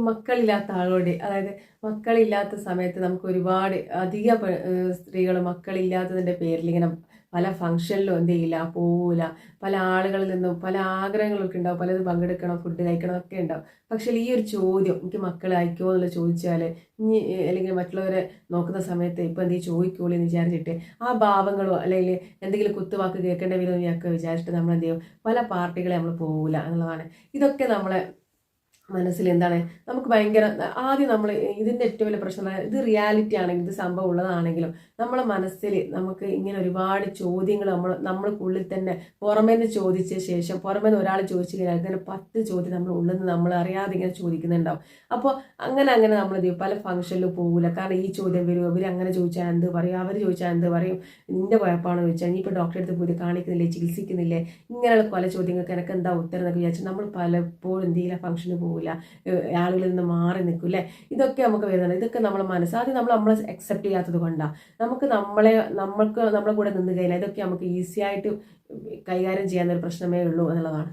മക്കളില്ലാത്ത ആളോട്, അതായത് മക്കളില്ലാത്ത സമയത്ത് നമുക്ക് ഒരുപാട് സ്ത്രീകൾ മക്കളില്ലാത്തതിൻ്റെ പേരിൽ ഇങ്ങനെ പല ഫംഗ്ഷനിലും എന്ത് ചെയ്യില്ല, പോവില്ല. പല ആളുകളിൽ നിന്നും പല ആഗ്രഹങ്ങളൊക്കെ ഉണ്ടാവും, പലതും പങ്കെടുക്കണം, ഫുഡ് കഴിക്കണം ഒക്കെ ഉണ്ടാവും. പക്ഷേ ഈ ഒരു ചോദ്യം, എനിക്ക് മക്കൾ അയക്കുമോ എന്നുള്ള ചോദിച്ചാൽ, ഇനി അല്ലെങ്കിൽ മറ്റുള്ളവരെ നോക്കുന്ന സമയത്ത് ഇപ്പം എന്തെങ്കിലും ചോദിക്കുള്ളൂ എന്ന് വിചാരിച്ചിട്ട് ആ ഭാവങ്ങളോ അല്ലെങ്കിൽ എന്തെങ്കിലും കുത്തുവാക്ക് കേൾക്കേണ്ടി വരുമെന്ന് ഞങ്ങൾക്ക് വിചാരിച്ചിട്ട് നമ്മൾ എന്ത് ചെയ്യും, പല പാർട്ടികളെ നമ്മൾ പോകില്ല എന്നുള്ളതാണ്. ഇതൊക്കെ നമ്മളെ മനസ്സിൽ എന്താണ്, നമുക്ക് ഭയങ്കര ആദ്യം നമ്മൾ ഇതിൻ്റെ ഏറ്റവും വലിയ പ്രശ്നം, ഇത് റിയാലിറ്റി ആണെങ്കിൽ, ഇത് സംഭവം ഉള്ളതാണെങ്കിലും നമ്മളെ മനസ്സിൽ നമുക്ക് ഇങ്ങനെ ഒരുപാട് ചോദ്യങ്ങൾ നമ്മൾക്കുള്ളിൽ തന്നെ പുറമേന്ന് ചോദിച്ച ശേഷം, പുറമേന്ന് ഒരാൾ ചോദിച്ചു കഴിഞ്ഞാൽ അങ്ങനെ 10 ചോദ്യം നമ്മൾ ഉള്ളിൽ നിന്ന് നമ്മൾ അറിയാതെ ഇങ്ങനെ ചോദിക്കുന്നുണ്ടാവും. അപ്പോൾ അങ്ങനെ നമ്മൾ പല ഫംഗ്ഷനിലും പോകില്ല. കാരണം ഈ ചോദ്യം വരും, ഇവർ അങ്ങനെ ചോദിച്ചാൽ എന്ത് പറയും, അവർ ചോദിച്ചാൽ എന്ത് പറയും, നിന്റെ കുഴപ്പമാണോ ചോദിച്ചാൽ, ഇനിയിപ്പോൾ ഡോക്ടറെ അടുത്ത് പോയി കാണിക്കുന്നില്ലേ, ചികിത്സിക്കുന്നില്ലേ, ഇങ്ങനെയുള്ള പല ചോദ്യങ്ങൾക്ക് എനിക്ക് എന്താ ഉത്തരം എന്നൊക്കെ വിചാരിച്ചാൽ നമ്മൾ പലപ്പോഴും എന്തെങ്കിലും ഫംഗ്ഷന് പോകും, ആളുകളിൽ നിന്ന് മാറി നിൽക്കും അല്ലേ. ഇതൊക്കെ നമുക്ക് വരുന്നത്, ഇതൊക്കെ നമ്മളെ മനസ്സാദ്യം നമ്മളെ അക്സെപ്റ്റ് ചെയ്യാത്തത് കൊണ്ടാണ്. നമുക്ക് നമ്മളെ കൂടെ നിന്ന് കഴിഞ്ഞാൽ ഇതൊക്കെ നമുക്ക് ഈസി ആയിട്ട് കൈകാര്യം ചെയ്യാവുന്ന ഒരു പ്രശ്നമേ ഉള്ളൂ എന്നുള്ളതാണ്.